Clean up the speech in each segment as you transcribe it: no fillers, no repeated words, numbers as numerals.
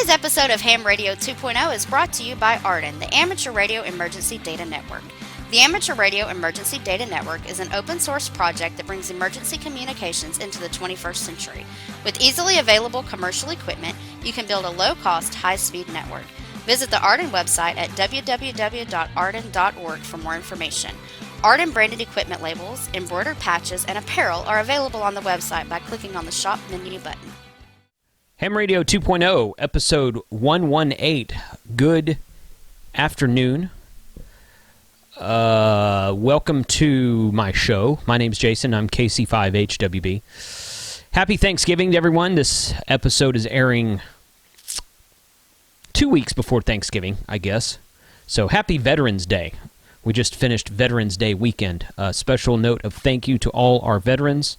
Today's episode of Ham Radio 2.0 is brought to you by Arden, the Amateur Radio Emergency Data Network. The Amateur Radio Emergency Data Network is an open-source project that brings emergency communications into the 21st century. With easily available commercial equipment, you can build a low-cost, high-speed network. Visit the Arden website at www.arden.org for more information. Arden branded equipment labels, embroidered patches, and apparel are available on the website by clicking on the Shop menu button. Ham Radio 2.0, episode 118. Good afternoon. Welcome to my show. My name's Jason. I'm KC5HWB. Happy Thanksgiving to everyone. This episode is airing 2 weeks before Thanksgiving, I guess. So happy Veterans Day. We just finished Veterans Day weekend. A special note of thank you to all our veterans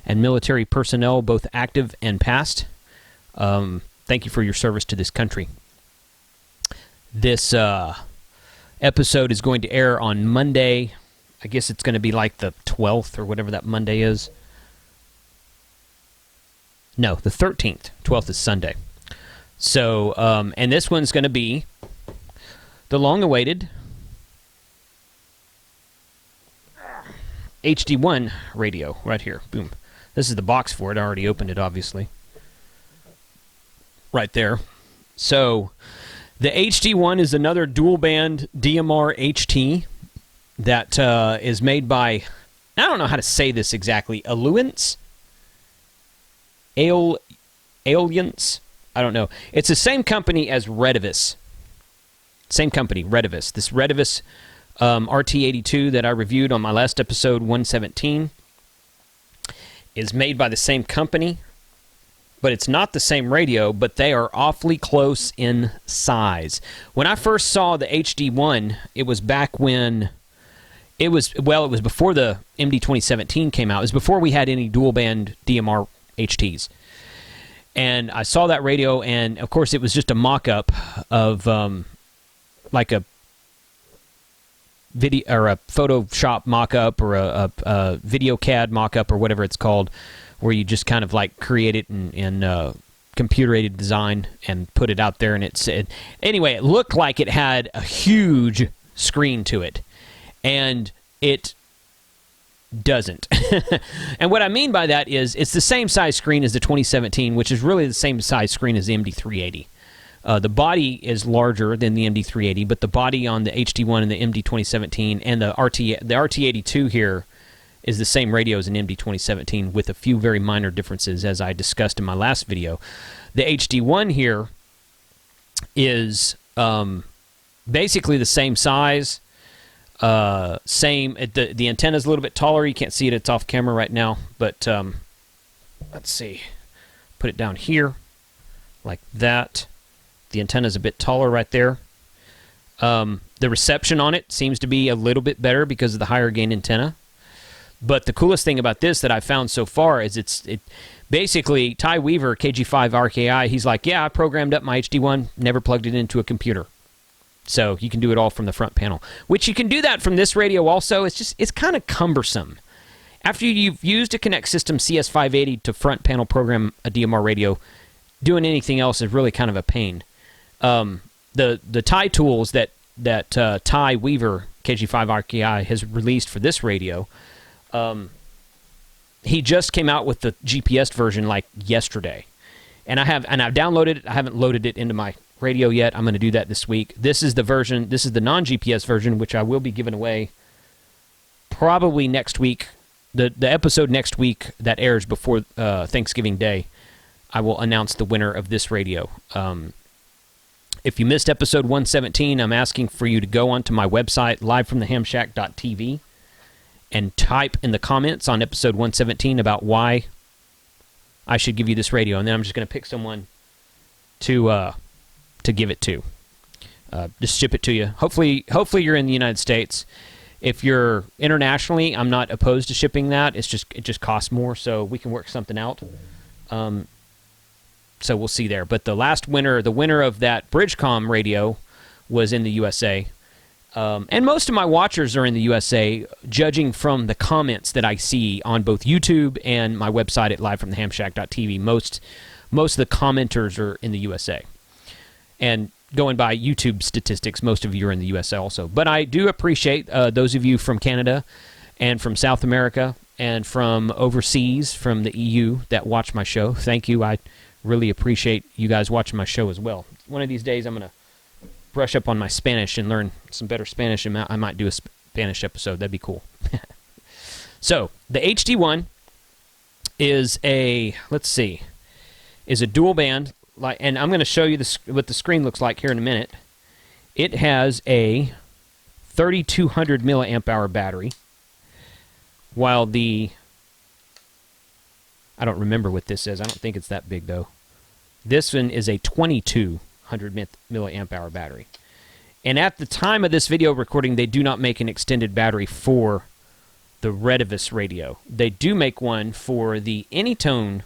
and military personnel, both active and past. Thank you for your service to this country. This episode is going to air on Monday. I guess it's going to be like the 12th or whatever that Monday is. No, the 13th. 12th is Sunday. So, and this one's going to be the long-awaited HD-1 radio right here. Boom. This is the box for it. I already opened it, obviously. Right there. So, the HD-1 is another dual-band DMR HT that is made by, I don't know how to say this exactly, Ailuance? Ailuance? I don't know. It's the same company as Redivus. Same company, Redivus. This Redivus RT82 that I reviewed on my last episode, 117, is made by the same company, but it's not the same radio, but they are awfully close in size. When I first saw the HD-1, it was back when it was before the MD 2017 came out. It was before we had any dual-band DMR HTs. And I saw that radio, and of course it was just a mock-up of like a video or a Photoshop mock-up or a video CAD mock-up or whatever it's called, where you just kind of like create it in computer-aided design and put it out there. And anyway, it looked like it had a huge screen to it, and it doesn't. And what I mean by that is it's the same size screen as the 2017, which is really the same size screen as the MD380. The body is larger than the MD380, but the body on the HD-1 and the MD 2017 and the RT82 here is the same radio as an MD 2017 with a few very minor differences, as I discussed in my last video. The HD-1 here is basically the same size. The antenna's a little bit taller. You can't see it. It's off camera right now. But let's see. Put it down here like that. The antenna's a bit taller right there. The reception on it seems to be a little bit better because of the higher gain antenna. But the coolest thing about this that I found so far is it basically, Ty Weaver, KG5 RKI, he's like, yeah, I programmed up my HD-1, never plugged it into a computer. So you can do it all from the front panel, which you can do that from this radio also. It's kind of cumbersome. After you've used a Connect System CS580 to front panel program a DMR radio, doing anything else is really kind of a pain. The Ty tools that Ty Weaver, KG5 RKI, has released for this radio, he just came out with the GPS version like yesterday, and I've downloaded it. I haven't loaded it into my radio yet. I'm going to do that this week. This is the version. This is the non-GPS version, which I will be giving away probably next week. The episode next week that airs before Thanksgiving Day, I will announce the winner of this radio. If you missed episode 117, I'm asking for you to go onto my website, livefromthehamshack.tv, and type in the comments on episode 117 about why I should give you this radio. And then I'm just going to pick someone to give it to. Just ship it to you. Hopefully you're in the United States. If you're internationally, I'm not opposed to shipping that. It just costs more, so we can work something out. So we'll see there. But the winner of that Bridgecom radio was in the USA. And most of my watchers are in the USA, judging from the comments that I see on both YouTube and my website at livefromthehamshack.tv. Most of the commenters are in the USA. And going by YouTube statistics, most of you are in the U.S. also. But I do appreciate those of you from Canada and from South America and from overseas, from the EU, that watch my show. Thank you. I really appreciate you guys watching my show as well. One of these days, I'm going to brush up on my Spanish and learn some better Spanish, and I might do a Spanish episode. That'd be cool. So, the HD-1 is a, let's see, is a dual band, and I'm going to show you what the screen looks like here in a minute. It has a 3200 milliamp hour battery, while the, I don't remember what this is. I don't think it's that big, though. This one is a 2200 milliamp hour battery. And at the time of this video recording, they do not make an extended battery for the Redivus radio. They do make one for the Anytone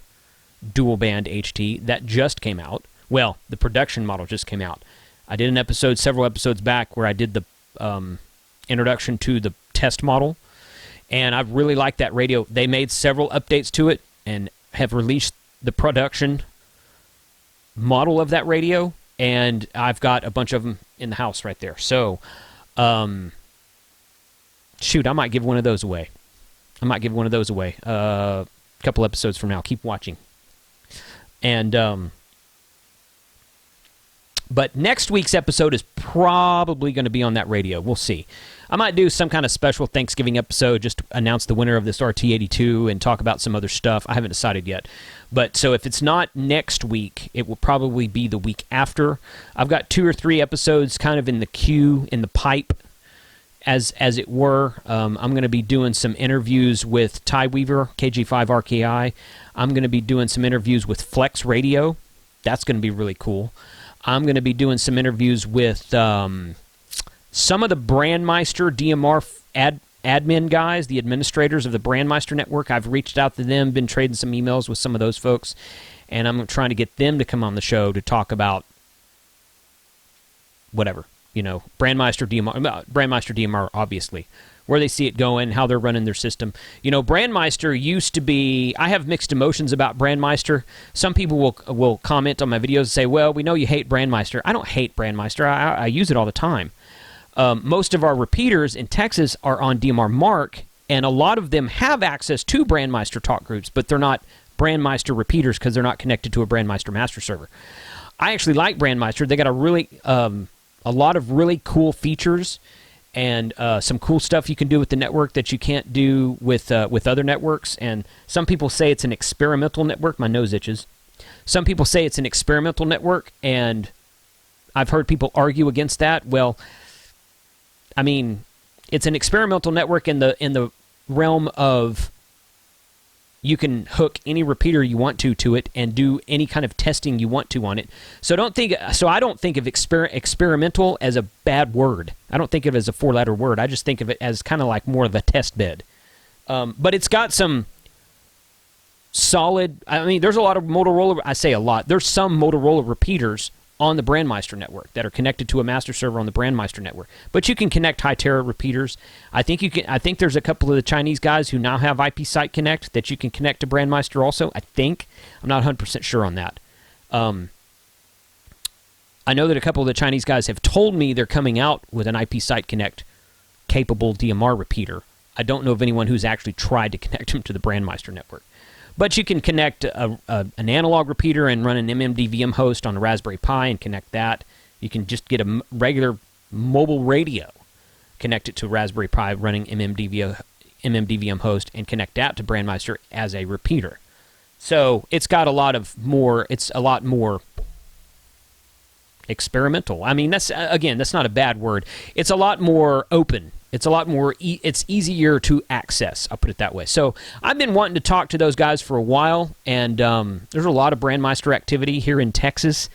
dual band HT that just came out. Well, the production model just came out. I did an episode several episodes back where I did the introduction to the test model, and I really like that radio. They made several updates to it and have released the production model of that radio, and I've got a bunch of them in the house right there. So, shoot, I might give one of those away. A couple episodes from now. Keep watching. And but next week's episode is probably going to be on that radio. We'll see. I might do some kind of special Thanksgiving episode, just announce the winner of this RT82 and talk about some other stuff. I haven't decided yet. But so if it's not next week, it will probably be the week after. I've got 2 or 3 episodes kind of in the queue, in the pipe, as it were. I'm going to be doing some interviews with Ty Weaver, KG5 RKI. I'm going to be doing some interviews with Flex Radio. That's going to be really cool. I'm going to be doing some interviews with some of the Brandmeister DMR admin guys, the administrators of the Brandmeister network. I've reached out to them, been trading some emails with some of those folks, and I'm trying to get them to come on the show to talk about whatever, Brandmeister DMR, obviously, where they see it going, how they're running their system. Brandmeister used to be, I have mixed emotions about Brandmeister. Some people will comment on my videos and say, well, we know you hate Brandmeister. I don't hate Brandmeister. I use it all the time. Most of our repeaters in Texas are on DMR Mark, and a lot of them have access to Brandmeister talk groups, but they're not Brandmeister repeaters because they're not connected to a Brandmeister master server. I actually like Brandmeister. They got a lot of really cool features and some cool stuff you can do with the network that you can't do with other networks. And some people say it's an experimental network. My nose itches. Some people say it's an experimental network, and I've heard people argue against that. Well, I mean, it's an experimental network in the realm of you can hook any repeater you want to it and do any kind of testing you want to on it. So I don't think of experimental as a bad word. I don't think of it as a 4-letter word. I just think of it as kind of like more of a test bed. But it's got some solid, there's a lot of Motorola, I say a lot, there's some Motorola repeaters on the Brandmeister network that are connected to a master server on the Brandmeister network. But you can connect Hytera repeaters. I think there's a couple of the Chinese guys who now have IP Site Connect that you can connect to Brandmeister also. I think. I'm not 100% sure on that. I know that a couple of the Chinese guys have told me they're coming out with an IP Site Connect capable DMR repeater. I don't know of anyone who's actually tried to connect them to the Brandmeister network. But you can connect an analog repeater and run an MMDVM host on a Raspberry Pi and connect that. You can just get a regular mobile radio, connect it to a Raspberry Pi running MMDVM host, and connect that to Brandmeister as a repeater. So it's got a lot more experimental. That's not a bad word. It's a lot more open. It's a lot more, it's easier to access, I'll put it that way. So I've been wanting to talk to those guys for a while, and there's a lot of Brandmeister activity here in Texas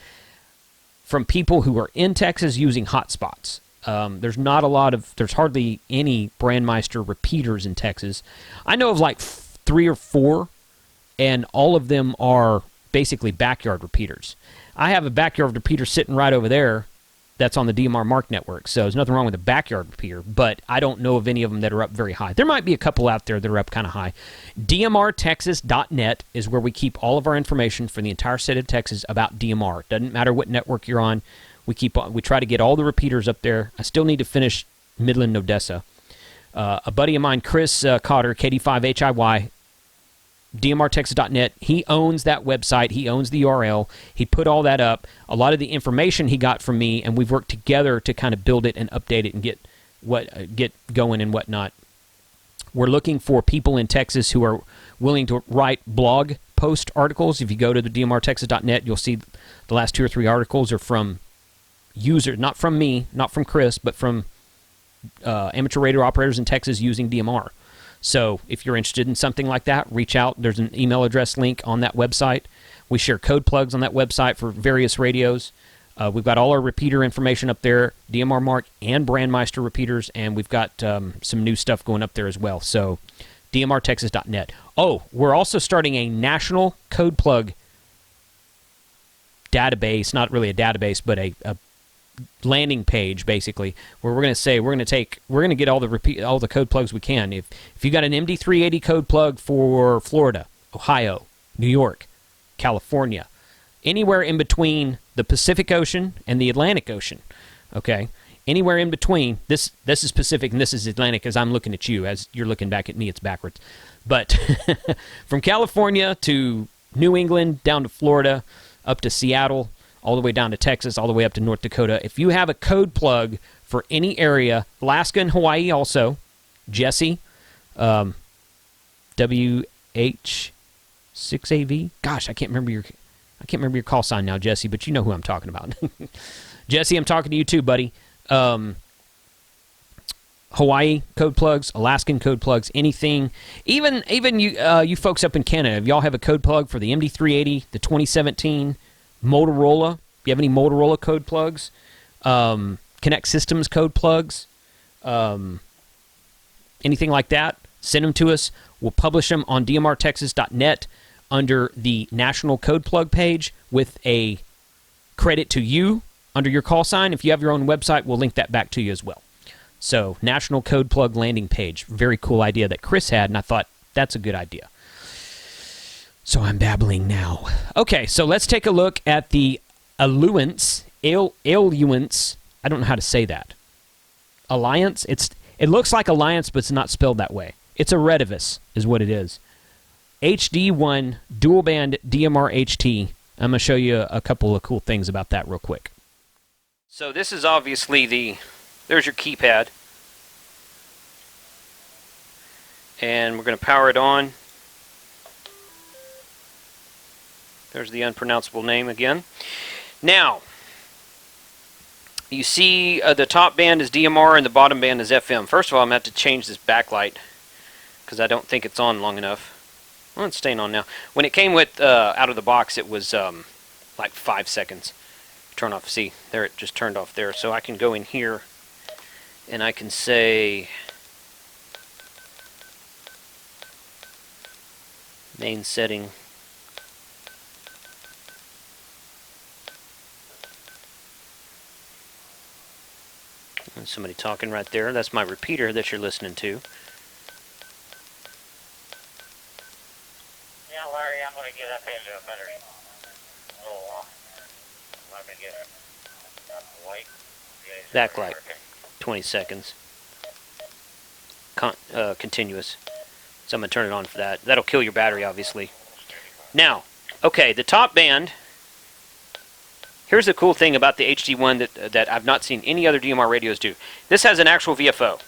from people who are in Texas using hotspots. There's hardly any Brandmeister repeaters in Texas. I know of like 3 or 4, and all of them are basically backyard repeaters. I have a backyard repeater sitting right over there that's on the DMR Mark network, so there's nothing wrong with a backyard repeater, but I don't know of any of them that are up very high. There might be a couple out there that are up kind of high. DMRtexas.net is where we keep all of our information for the entire state of Texas about DMR. Doesn't matter what network you're on. We try to get all the repeaters up there. I still need to finish Midland, Odessa. A buddy of mine, Chris Cotter, KD5HIY, DMRtexas.net, he owns that website. He owns the URL. He put all that up. A lot of the information he got from me, and we've worked together to kind of build it and update it and get going and whatnot. We're looking for people in Texas who are willing to write blog post articles. If you go to the DMRtexas.net, you'll see the last 2 or 3 articles are from users, not from me, not from Chris, but from amateur radio operators in Texas using DMR. So if you're interested in something like that, reach out. There's an email address link on that website. We share code plugs on that website for various radios. We've got all our repeater information up there, DMR Mark and Brandmeister repeaters, and we've got some new stuff going up there as well. So DMRtexas.net. Oh, we're also starting a national code plug database, not really a database, but a landing page, basically, where we're going to get all the code plugs we can. If you got an MD380 code plug for Florida, Ohio, New York, California, anywhere in between the Pacific Ocean and the Atlantic Ocean, okay, anywhere in between, this is Pacific and this is Atlantic. As I'm looking at you, as you're looking back at me, it's backwards. But from California to New England, down to Florida, up to Seattle, all the way down to Texas, all the way up to North Dakota. If you have a code plug for any area, Alaska and Hawaii also, Jesse, WH6AV. Gosh, I can't remember your call sign now, Jesse, but you know who I'm talking about. Jesse, I'm talking to you too, buddy. Hawaii code plugs, Alaskan code plugs, anything. Even you folks up in Canada, if y'all have a code plug for the MD380, the 2017 Motorola, if you have any Motorola code plugs, Connect Systems code plugs, anything like that, send them to us. We'll publish them on DMRtexas.net under the National Code Plug page with a credit to you under your call sign. If you have your own website, we'll link that back to you as well. So, National Code Plug landing page. Very cool idea that Chris had, and I thought that's a good idea. So I'm babbling now. Okay, so let's take a look at the Ailuance. Ailuance. I don't know how to say that. Alliance. It looks like Alliance, but it's not spelled that way. It's a Redivus, is what it is. HD-1 dual band DMR HT. I'm going to show you a couple of cool things about that real quick. So this is obviously there's your keypad. And we're going to power it on. There's the unpronounceable name again. Now, you see the top band is DMR and the bottom band is FM. First of all, I'm going to have to change this backlight because I don't think it's on long enough. Well, it's staying on now. When it came with out of the box, it was like 5 seconds. Turn off. See, there it just turned off there. So I can go in here and I can say main setting. There's somebody talking right there. That's my repeater that you're listening to. Yeah, Larry, I'm going to get up into a better little let me get it. Light. Backlight. 20 seconds. Continuous. So I'm going to turn it on for that. That'll kill your battery, obviously. Now, okay, the top band. Here's the cool thing about the HD-1 that I've not seen any other DMR radios do. This has an actual VFO.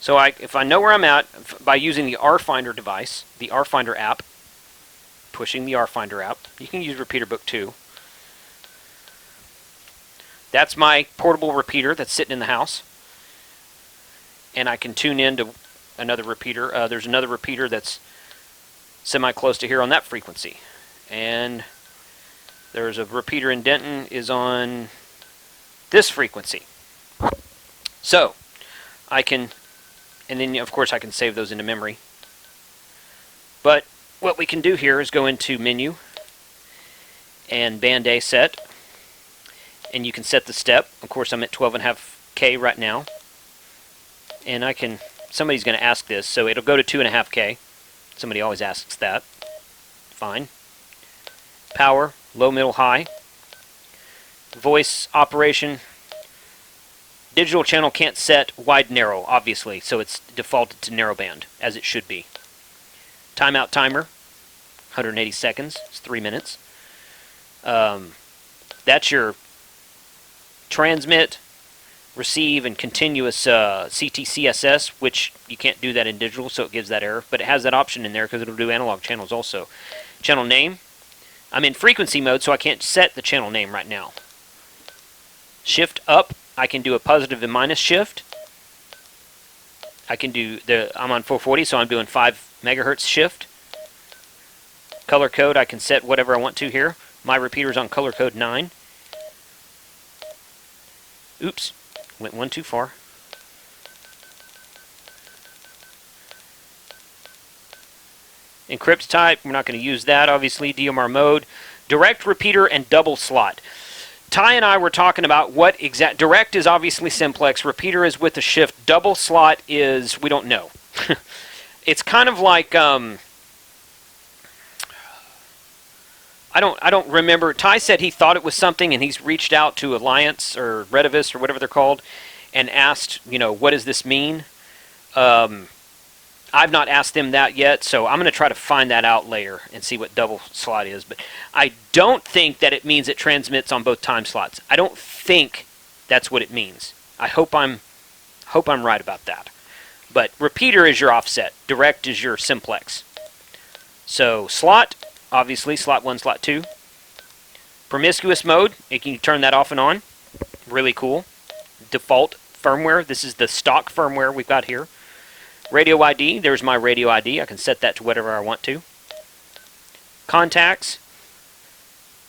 So if I know where I'm at by using the RFinder device, the RFinder app, pushing the RFinder app, you can use Repeater Book 2. That's my portable repeater that's sitting in the house. And I can tune in to another repeater. There's another repeater that's semi-close to here on that frequency. And there's a repeater in Denton is on this frequency. So, I can, and then of course I can save those into memory. But what we can do here is go into Menu and Band A set. And you can set the step. Of course I'm at 12.5K right now. And I can, somebody's going to ask this, so it'll go to 2.5K. Somebody always asks that. Fine. Power. Low, middle, high. voice operation. Digital channel can't set wide narrow, obviously, so it's defaulted to narrowband, as it should be. Timeout timer, 180 seconds, it's 3 minutes. That's your transmit, receive, and continuous CTCSS, which you can't do that in digital, so it gives that error. But it has that option in there because it'll do analog channels also. Channel name. I'm in frequency mode, so I can't set the channel name right now. Shift up. I can do a positive and minus shift. I can do I'm on 440, so I'm doing 5 megahertz shift. Color code, I can set whatever I want to here. My repeater's on color code 9. Oops, went one too far. Encrypt type, we're not going to use that, obviously. DMR mode. Direct repeater and double slot. Ty and I were talking about what exact... Direct is obviously simplex. Repeater is with a shift. Double slot is... we don't know. It's kind of like... I don't remember. Ty said he thought it was something, and he's reached out to Alliance or Redivis or whatever they're called and asked, what does this mean? I've not asked them that yet, so I'm going to try to find that out later and see what double slot is. But I don't think that it means it transmits on both time slots. I don't think that's what it means. I hope I'm right about that. But repeater is your offset. Direct is your simplex. So slot, obviously, slot 1, slot 2. Promiscuous mode, you can turn that off and on. Really cool. Default firmware, this is the stock firmware we've got here. Radio ID, there's my radio ID. I can set that to whatever I want to. Contacts,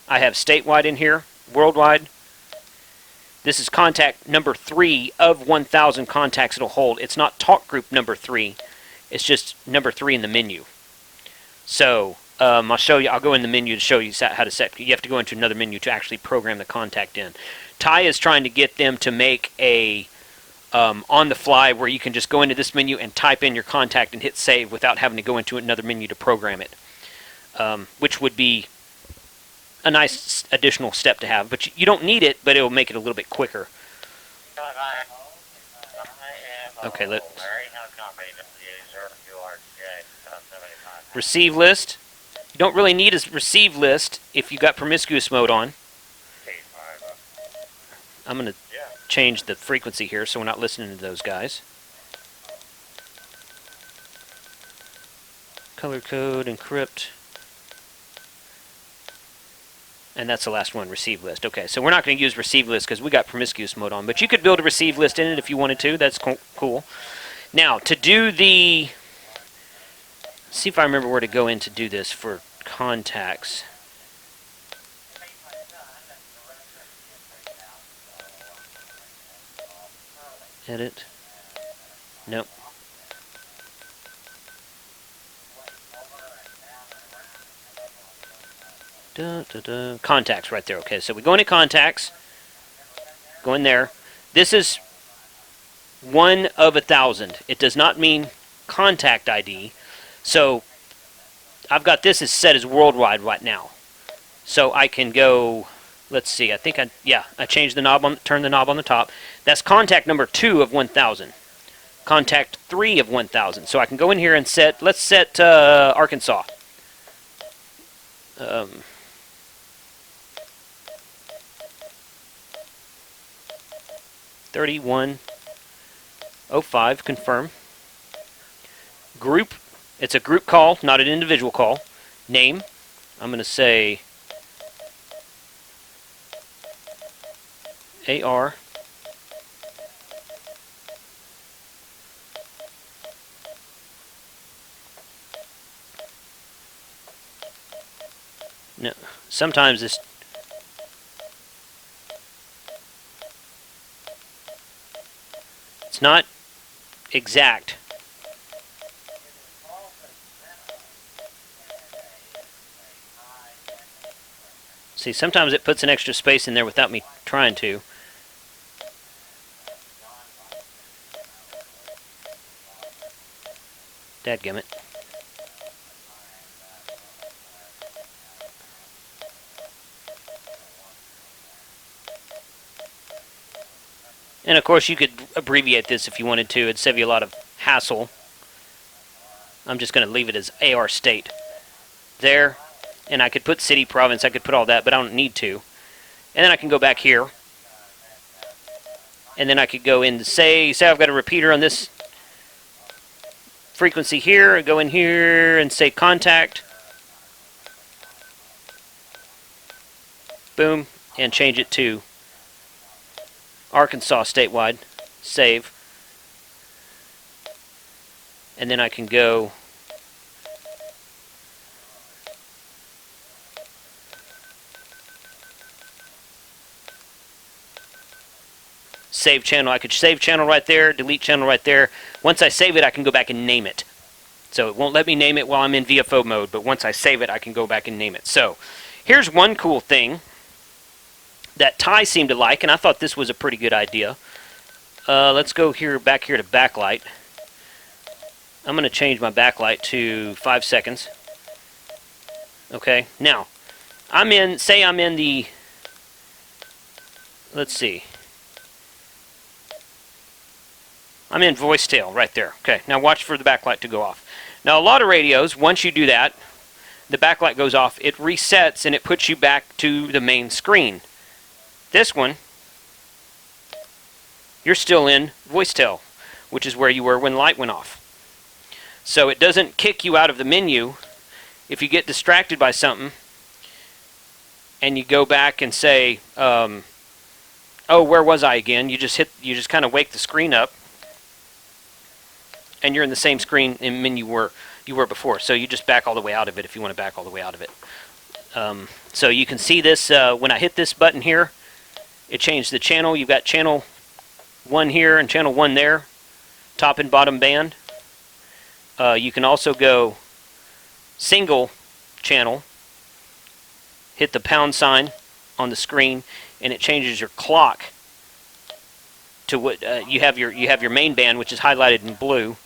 I have statewide in here, worldwide. This is contact number 3 of 1,000 contacts it'll hold. It's not talk group number 3. It's just number 3 in the menu. So I'll show you. I'll go in the menu to show you how to set. You have to go into another menu to actually program the contact in. Ty is trying to get them to make a on the fly where you can just go into this menu and type in your contact and hit save without having to go into another menu to program it, which would be a nice additional step to have. But you don't need it, but it will make it a little bit quicker. Okay, let's receive list. You don't really need a receive list if you got promiscuous mode on. I'm going to change the frequency here so we're not listening to those guys. Color code, encrypt. And that's the last one, receive list. Okay, so we're not going to use receive list because we got promiscuous mode on, but you could build a receive list in it if you wanted to. That's cool. Now, to do the... see if I remember where to go in to do this for contacts. Edit. Nope. Contacts right there. Okay, so we go into contacts. Go in there. This is 1 of 1,000. It does not mean contact ID. So I've got this as set as worldwide right now. So I can go... let's see, I think I changed the knob turned the knob on the top. That's contact number 2 of 1,000. Contact 3 of 1,000. So I can go in here and set, let's set Arkansas. 3105, confirm. Group, it's a group call, not an individual call. Name, I'm going to say AR. No, sometimes this... it's not exact. See, sometimes it puts an extra space in there without me trying to. Dadgummit. And of course you could abbreviate this if you wanted to. It'd save you a lot of hassle. I'm just going to leave it as AR state. There. And I could put city, province, I could put all that, but I don't need to. And then I can go back here. And then I could go in to say I've got a repeater on this frequency here. I go in here and say contact. Boom. And change it to Arkansas statewide. Save. And then I can go save channel. I could save channel right there, delete channel right there. Once I save it, I can go back and name it. So it won't let me name it while I'm in VFO mode, but once I save it, I can go back and name it. So here's one cool thing that Ty seemed to like, and I thought this was a pretty good idea. Let's go back here to backlight. I'm going to change my backlight to 5 seconds. Okay, now, say I'm in the, let's see. I'm in voice tail right there. Okay, now watch for the backlight to go off. Now, a lot of radios, once you do that, the backlight goes off, it resets, and it puts you back to the main screen. This one, you're still in voice tail, which is where you were when the light went off. So it doesn't kick you out of the menu if you get distracted by something and you go back and say, oh, where was I again? You just kind of wake the screen up, and you're in the same screen and menu you were before. So you just back all the way out of it if you want to back all the way out of it. So you can see this when I hit this button here, it changed the channel. You've got channel 1 here and channel 1 there, top and bottom band. You can also go single channel, hit the pound sign on the screen, and it changes your clock to what you have your main band, which is highlighted in blue,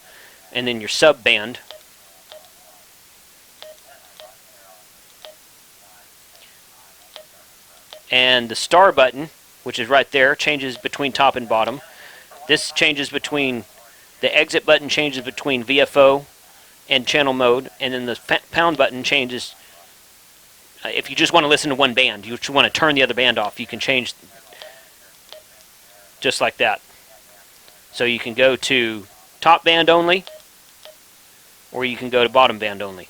and then your sub band. And the star button, which is right there, changes between top and bottom. This changes between, the exit button changes between VFO and channel mode, and then the pound button changes, if you just want to listen to one band, you want to turn the other band off, you can change just like that. So you can go to top band only, or you can go to bottom band only,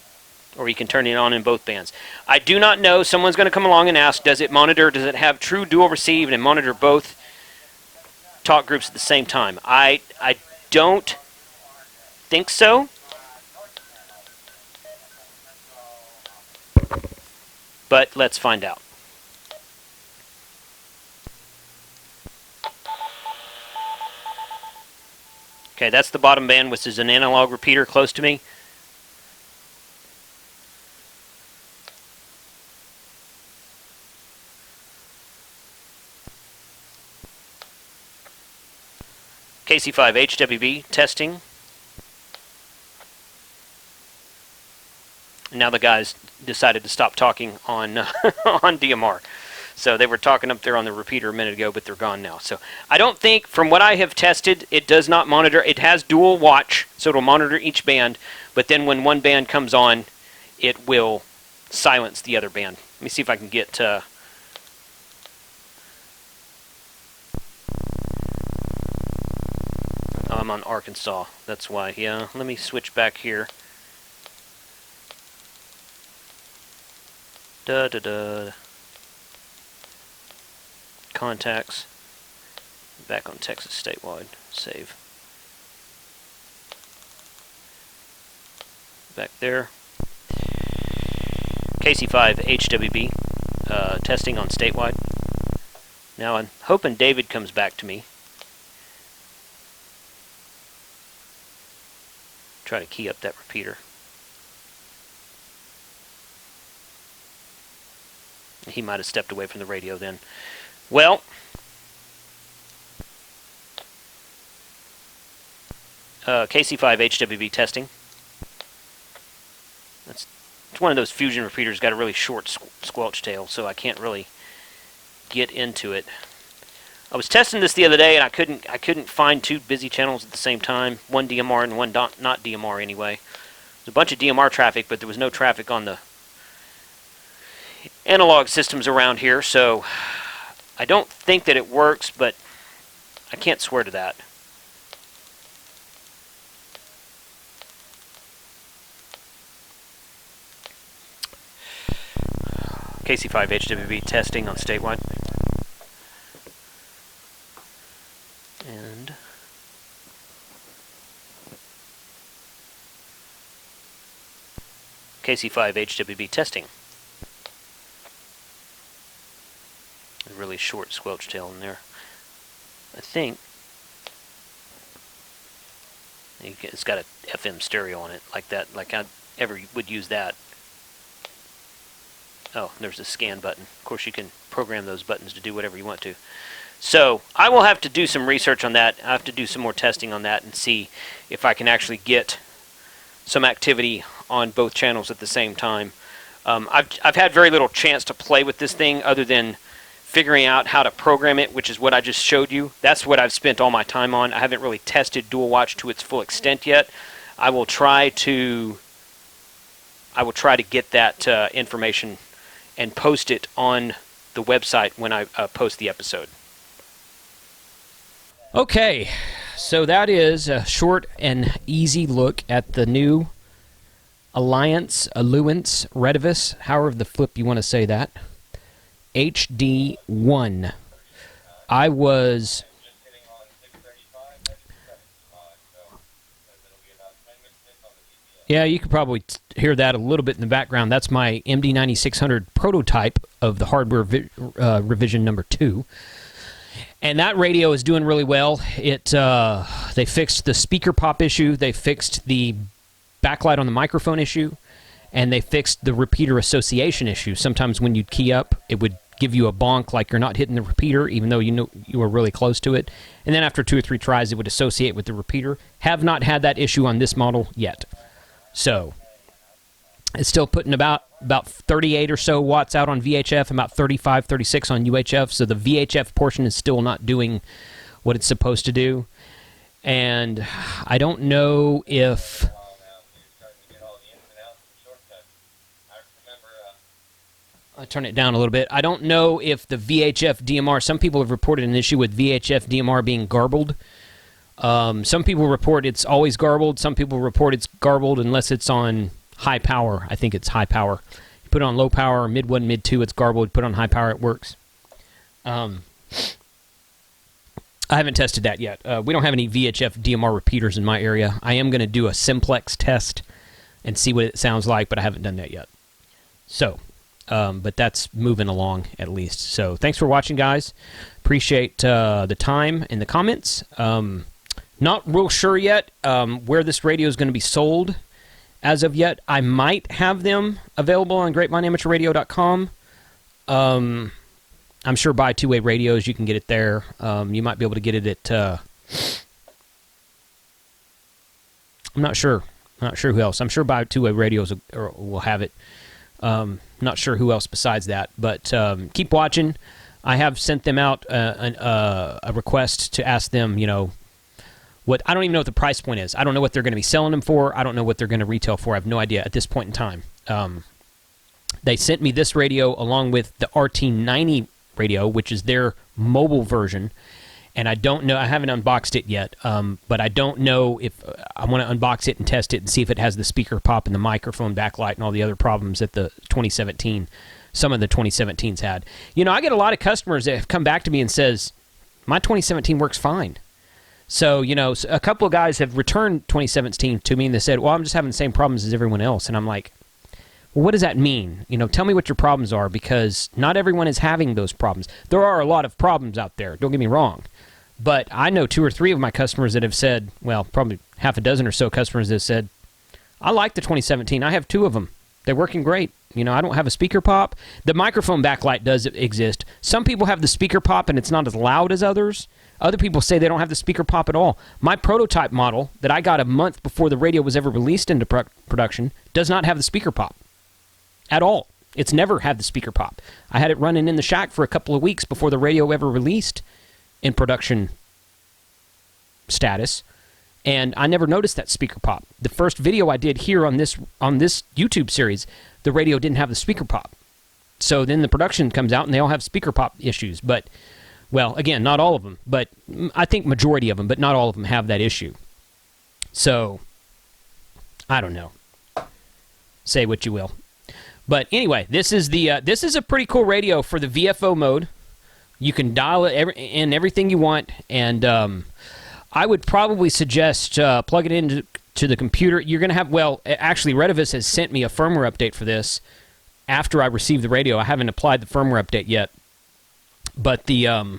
or you can turn it on in both bands. I do not know. Someone's going to come along and ask, does it have true dual receive and monitor both talk groups at the same time? I don't think so. But let's find out. Okay, that's the bottom band, which is an analog repeater close to me. KC5 HWB testing. And now the guys decided to stop talking on on DMR. So they were talking up there on the repeater a minute ago, but they're gone now. So I don't think, from what I have tested, it does not monitor. It has dual watch, so it'll monitor each band. But then when one band comes on, it will silence the other band. Let me see if I can get... I'm on Arkansas. That's why. Yeah, let me switch back here. Contacts. Back on Texas statewide. Save. Back there. KC5 HWB. Testing on statewide. Now I'm hoping David comes back to me. Try to key up that repeater. He might have stepped away from the radio then. Well, KC5 HWB testing. It's one of those fusion repeaters, got a really short squelch tail, so I can't really get into it. I was testing this the other day, and I couldn't find two busy channels at the same time. One DMR and one not DMR anyway. There's a bunch of DMR traffic, but there was no traffic on the analog systems around here, so I don't think that it works, but I can't swear to that. KC5 HWB testing on statewide. And KC5 HWB testing. A really short squelch tail in there. I think it's got a FM stereo on it, like that, like I ever would use that. Oh, there's a scan button. Of course, you can program those buttons to do whatever you want to. So I will have to do some research on that. I have to do some more testing on that and see if I can actually get some activity on both channels at the same time. I've had very little chance to play with this thing other than figuring out how to program it, which is what I just showed you. That's what I've spent all my time on. I haven't really tested Dual Watch to its full extent yet. I will try to get that information and post it on the website when I post the episode. Okay, so that is a short and easy look at the new Ailuance Redivus, however the flip you want to say that, HD-1. I was... Yeah, you could probably hear that a little bit in the background. That's my MD9600 prototype of the hardware revision number 2. And that radio is doing really well. They fixed the speaker pop issue, they fixed the backlight on the microphone issue, and they fixed the repeater association issue. Sometimes when you'd key up, it would give you a bonk like you're not hitting the repeater, even though you know you were really close to it. And then after 2 or 3 tries, it would associate with the repeater. Have not had that issue on this model yet. So it's still putting about 38 or so watts out on VHF, about 35, 36 on UHF. So the VHF portion is still not doing what it's supposed to do. And I don't know if... I'll turn it down a little bit. I don't know if the VHF DMR... Some people have reported an issue with VHF DMR being garbled. Some people report it's always garbled. Some people report it's garbled unless it's on high power. I think it's high power. You put it on low power, mid 1, mid 2, it's garbled. You put it on high power, it works. I haven't tested that yet. We don't have any VHF DMR repeaters in my area. I am going to do a simplex test and see what it sounds like, but I haven't done that yet. So, but that's moving along at least. So thanks for watching, guys. Appreciate the time and the comments. Not real sure yet where this radio is going to be sold as of yet. I might have them available on GrapevineAmateurRadio.com. I'm sure by two-way radios you can get it there. You might be able to get it at... I'm not sure. Not sure who else. I'm sure by two-way radios will have it. Not sure who else besides that. But keep watching. I have sent them out a request to ask them, you know, what I don't even know what the price point is. I don't know what they're going to be selling them for. I don't know what they're going to retail for. I have no idea at this point in time. They sent me this radio along with the RT90 radio, which is their mobile version. And I don't know. I haven't unboxed it yet, but I don't know if I want to unbox it and test it and see if it has the speaker pop and the microphone backlight and all the other problems that the 2017, some of the 2017s had. You know, I get a lot of customers that have come back to me and says, my 2017 works fine. So, you know, a couple of guys have returned 2017 to me and they said, well, I'm just having the same problems as everyone else. And I'm like, well, what does that mean? You know, tell me what your problems are, because not everyone is having those problems. There are a lot of problems out there, don't get me wrong. But I know 2 or 3 of my customers that have said, well, probably half a dozen or so customers that have said, I like the 2017. I have 2 of them. They're working great. You know, I don't have a speaker pop. The microphone backlight does exist. Some people have the speaker pop and it's not as loud as others. Other people say they don't have the speaker pop at all. My prototype model that I got a month before the radio was ever released into production does not have the speaker pop at all. It's never had the speaker pop. I had it running in the shack for a couple of weeks before the radio ever released, in production status, and I never noticed that speaker pop. The first video I did here on this YouTube series, the radio didn't have the speaker pop. So then the production comes out and they all have speaker pop issues. But, well, again, not all of them, but I think majority of them, but not all of them have that issue. So, I don't know. Say what you will. But anyway, this is a pretty cool radio for the VFO mode. You can dial it in everything you want, and I would probably suggest plug it into the computer. You're going to have, well, actually, Retevis has sent me a firmware update for this after I received the radio. I haven't applied the firmware update yet, but the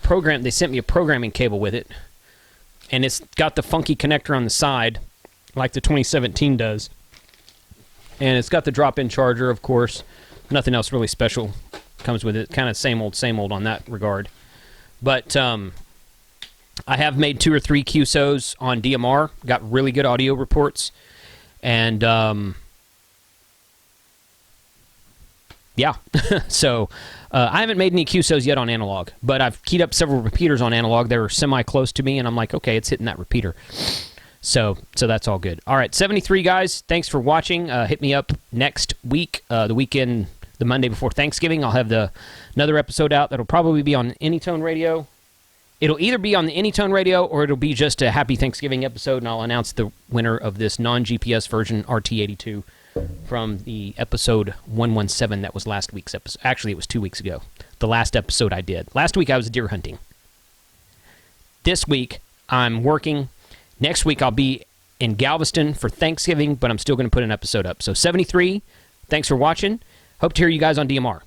program, they sent me a programming cable with it, and it's got the funky connector on the side, like the 2017 does, and it's got the drop-in charger, of course. Nothing else really special comes with it. Kind of same old on that regard. But I have made 2 or 3 QSOs on DMR. Got really good audio reports. And, yeah. So, I haven't made any QSOs yet on analog. But I've keyed up several repeaters on analog. They were semi-close to me. And I'm like, okay, it's hitting that repeater. So that's all good. All right, 73 guys. Thanks for watching. Hit me up next week, the weekend, the Monday before Thanksgiving. I'll have another episode out that'll probably be on Anytone Radio. It'll either be on the Anytone Radio or it'll be just a Happy Thanksgiving episode, and I'll announce the winner of this non-GPS version RT82 from the episode 117 that was last week's episode. Actually, it was 2 weeks ago. The last episode I did. Last week I was deer hunting. This week I'm working. Next week, I'll be in Galveston for Thanksgiving, but I'm still going to put an episode up. So 73, thanks for watching. Hope to hear you guys on DMR.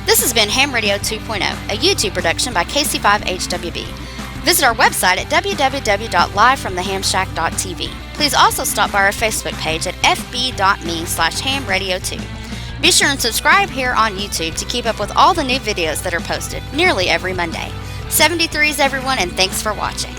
This has been Ham Radio 2.0, a YouTube production by KC5HWB. Visit our website at www.livefromthehamshack.tv. Please also stop by our Facebook page at fb.me/hamradio2. Be sure and subscribe here on YouTube to keep up with all the new videos that are posted nearly every Monday. 73s everyone, and thanks for watching.